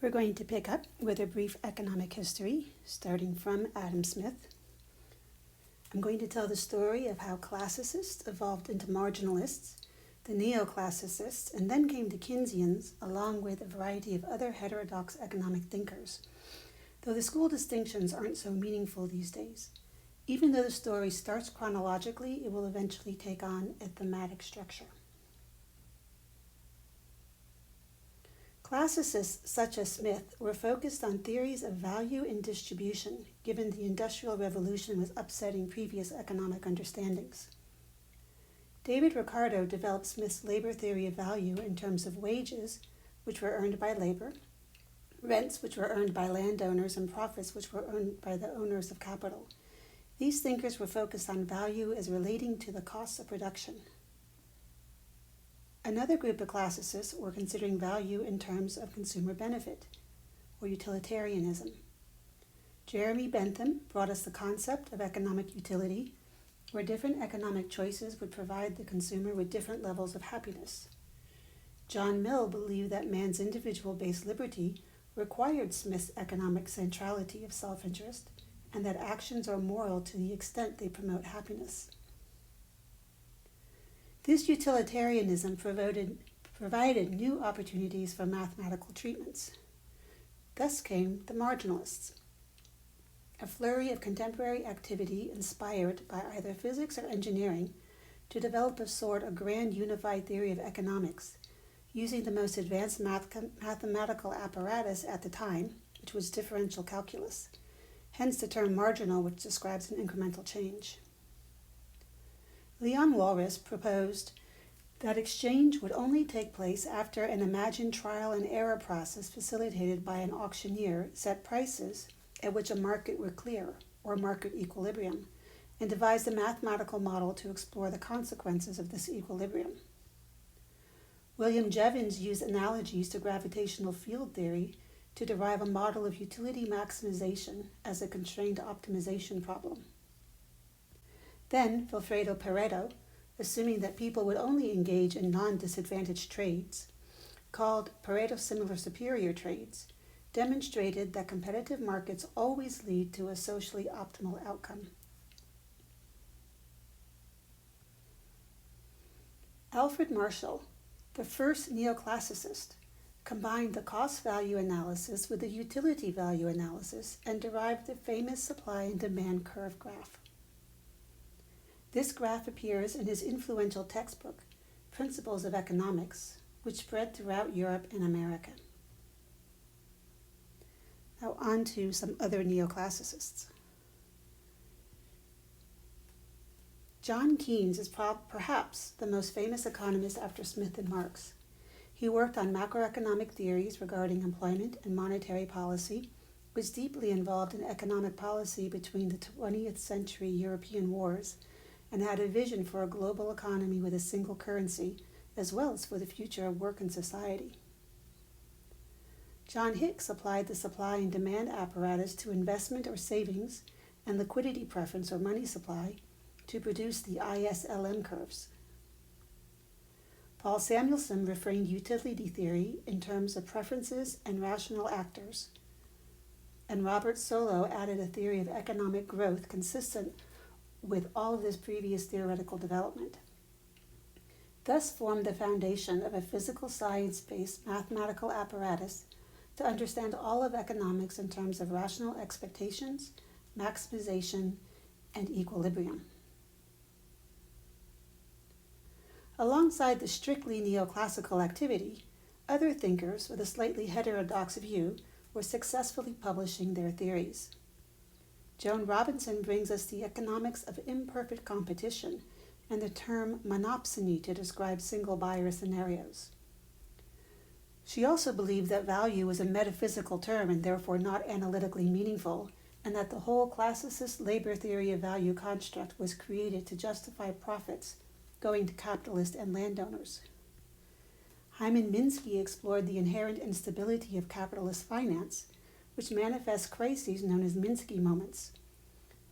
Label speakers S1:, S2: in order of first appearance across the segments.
S1: We're going to pick up with a brief economic history, starting from Adam Smith. I'm going to tell the story of how classicists evolved into marginalists, the neoclassicists, and then came the Keynesians, along with a variety of other heterodox economic thinkers, though the school distinctions aren't so meaningful these days. Even though the story starts chronologically, it will eventually take on a thematic structure. Classicists such as Smith were focused on theories of value and distribution, given the Industrial Revolution was upsetting previous economic understandings. David Ricardo developed Smith's labor theory of value in terms of wages, which were earned by labor, rents, which were earned by landowners, and profits, which were earned by the owners of capital. These thinkers were focused on value as relating to the costs of production. Another group of classicists were considering value in terms of consumer benefit, or utilitarianism. Jeremy Bentham brought us the concept of economic utility, where different economic choices would provide the consumer with different levels of happiness. John Mill believed that man's individual-based liberty required Smith's economic centrality of self-interest, and that actions are moral to the extent they promote happiness. This utilitarianism provided new opportunities for mathematical treatments. Thus came the marginalists, a flurry of contemporary activity inspired by either physics or engineering to develop a sort of grand unified theory of economics, using the most advanced mathematical apparatus at the time, which was differential calculus, hence the term marginal, which describes an incremental change. Leon Walras proposed that exchange would only take place after an imagined trial and error process facilitated by an auctioneer set prices at which a market would clear, or market equilibrium, and devised a mathematical model to explore the consequences of this equilibrium. William Jevons used analogies to gravitational field theory to derive a model of utility maximization as a constrained optimization problem. Then Vilfredo Pareto, assuming that people would only engage in non-disadvantaged trades, called Pareto similar superior trades, demonstrated that competitive markets always lead to a socially optimal outcome. Alfred Marshall, the first neoclassicist, combined the cost-value analysis with the utility-value analysis and derived the famous supply and demand curve graph. This graph appears in his influential textbook, Principles of Economics, which spread throughout Europe and America. Now on to some other neoclassicists. John Keynes is perhaps the most famous economist after Smith and Marx. He worked on macroeconomic theories regarding employment and monetary policy, was deeply involved in economic policy between the 20th century European wars, and had a vision for a global economy with a single currency, as well as for the future of work and society. John Hicks applied the supply and demand apparatus to investment or savings and liquidity preference or money supply to produce the ISLM curves. Paul Samuelson reframed utility theory in terms of preferences and rational actors, and Robert Solow added a theory of economic growth consistent with all of this previous theoretical development. Thus formed the foundation of a physical science-based mathematical apparatus to understand all of economics in terms of rational expectations, maximization, and equilibrium. Alongside the strictly neoclassical activity, other thinkers with a slightly heterodox view were successfully publishing their theories. Joan Robinson brings us the economics of imperfect competition and the term monopsony to describe single buyer scenarios. She also believed that value was a metaphysical term and therefore not analytically meaningful, and that the whole classicist labor theory of value construct was created to justify profits going to capitalists and landowners. Hyman Minsky explored the inherent instability of capitalist finance, which manifests crises known as Minsky moments.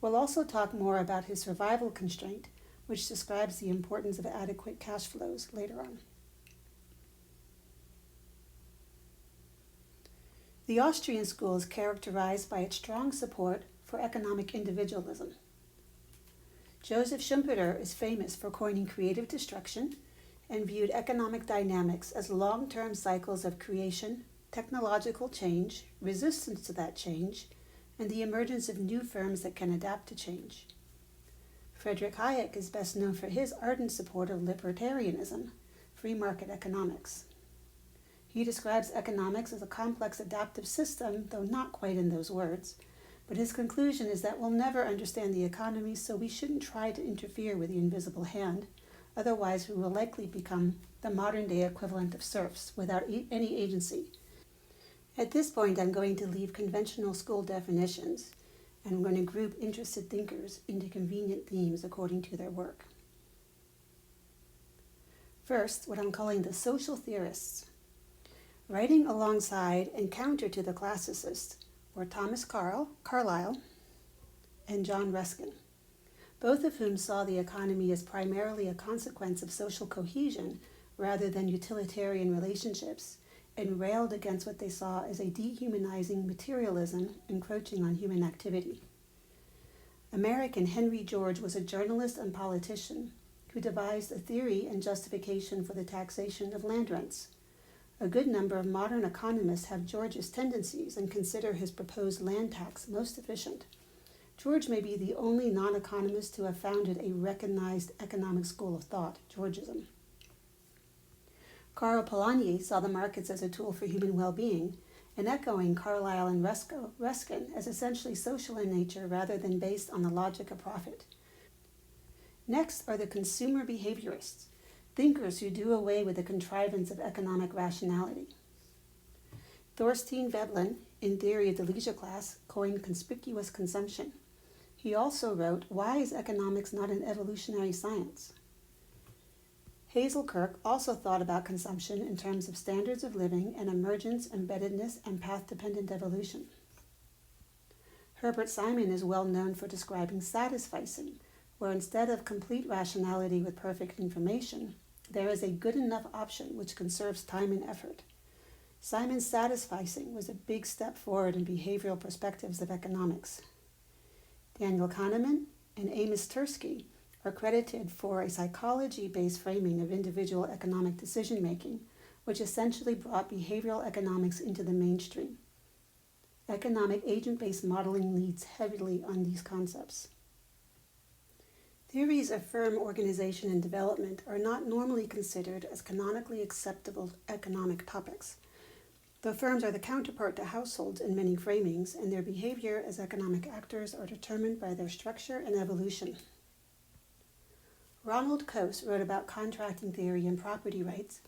S1: We'll also talk more about his survival constraint, which describes the importance of adequate cash flows later on. The Austrian school is characterized by its strong support for economic individualism. Joseph Schumpeter is famous for coining creative destruction and viewed economic dynamics as long-term cycles of creation, technological change, resistance to that change, and the emergence of new firms that can adapt to change. Friedrich Hayek is best known for his ardent support of libertarianism, free market economics. He describes economics as a complex adaptive system, though not quite in those words, but his conclusion is that we'll never understand the economy, so we shouldn't try to interfere with the invisible hand. Otherwise, we will likely become the modern-day equivalent of serfs without any agency. At this point, I'm going to leave conventional school definitions, and I'm going to group interested thinkers into convenient themes according to their work. First, what I'm calling the social theorists. Writing alongside and counter to the classicists were Thomas Carlyle and John Ruskin, both of whom saw the economy as primarily a consequence of social cohesion rather than utilitarian relationships, and railed against what they saw as a dehumanizing materialism encroaching on human activity. American Henry George was a journalist and politician who devised a theory and justification for the taxation of land rents. A good number of modern economists have George's tendencies and consider his proposed land tax most efficient. George may be the only non-economist to have founded a recognized economic school of thought, Georgism. Karl Polanyi saw the markets as a tool for human well-being, and echoing Carlyle and Ruskin as essentially social in nature rather than based on the logic of profit. Next are the consumer behaviorists, thinkers who do away with the contrivance of economic rationality. Thorstein Veblen, in Theory of the Leisure Class, coined conspicuous consumption. He also wrote, "Why is economics not an evolutionary science?" Hazel Kirk also thought about consumption in terms of standards of living and emergence, embeddedness, and path-dependent evolution. Herbert Simon is well known for describing satisficing, where instead of complete rationality with perfect information, there is a good enough option which conserves time and effort. Simon's satisficing was a big step forward in behavioral perspectives of economics. Daniel Kahneman and Amos Tversky are credited for a psychology-based framing of individual economic decision-making, which essentially brought behavioral economics into the mainstream. Economic agent-based modeling leads heavily on these concepts. Theories of firm organization and development are not normally considered as canonically acceptable economic topics, though firms are the counterpart to households in many framings, and their behavior as economic actors are determined by their structure and evolution. Ronald Coase wrote about contracting theory and property rights,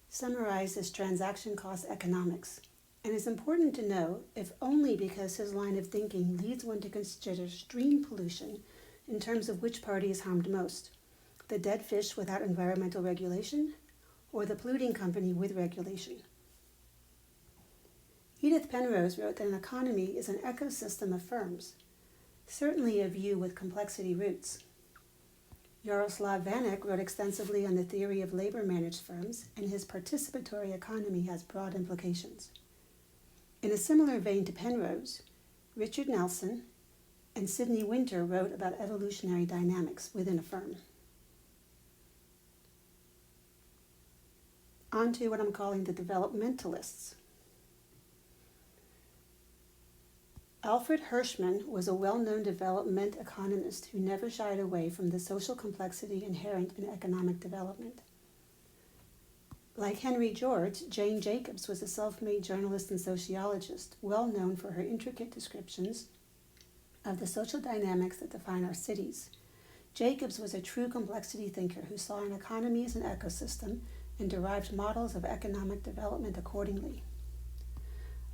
S1: summarized as transaction cost economics, and is important to know, if only because his line of thinking leads one to consider stream pollution in terms of which party is harmed most, the dead fish without environmental regulation, or the polluting company with regulation. Edith Penrose wrote that an economy is an ecosystem of firms, certainly a view with complexity roots. Jaroslav Vanek wrote extensively on the theory of labor-managed firms, and his participatory economy has broad implications. In a similar vein to Penrose, Richard Nelson and Sidney Winter wrote about evolutionary dynamics within a firm. On to what I'm calling the developmentalists. Alfred Hirschman was a well-known development economist who never shied away from the social complexity inherent in economic development. Like Henry George, Jane Jacobs was a self-made journalist and sociologist, well known for her intricate descriptions of the social dynamics that define our cities. Jacobs was a true complexity thinker who saw an economy as an ecosystem and derived models of economic development accordingly.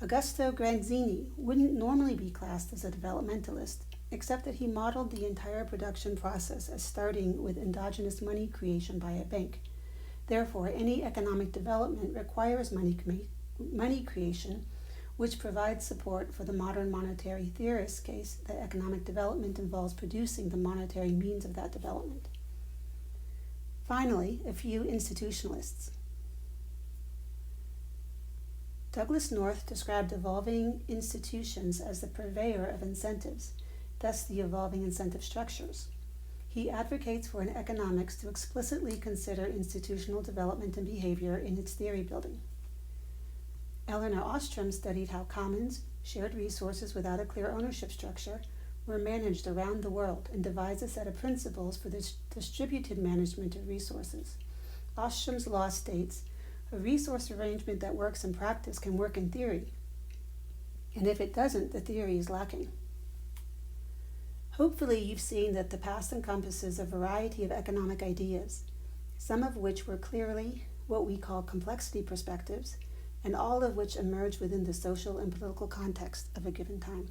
S1: Augusto Granzini wouldn't normally be classed as a developmentalist, except that he modeled the entire production process as starting with endogenous money creation by a bank. Therefore, any economic development requires money creation, which provides support for the modern monetary theorist's case that economic development involves producing the monetary means of that development. Finally, a few institutionalists. Douglas North described evolving institutions as the purveyor of incentives, thus the evolving incentive structures. He advocates for an economics to explicitly consider institutional development and behavior in its theory building. Elinor Ostrom studied how commons, shared resources without a clear ownership structure, were managed around the world and devised a set of principles for the distributed management of resources. Ostrom's law states, a resource arrangement that works in practice can work in theory, and if it doesn't, the theory is lacking. Hopefully you've seen that the past encompasses a variety of economic ideas, some of which were clearly what we call complexity perspectives, and all of which emerge within the social and political context of a given time.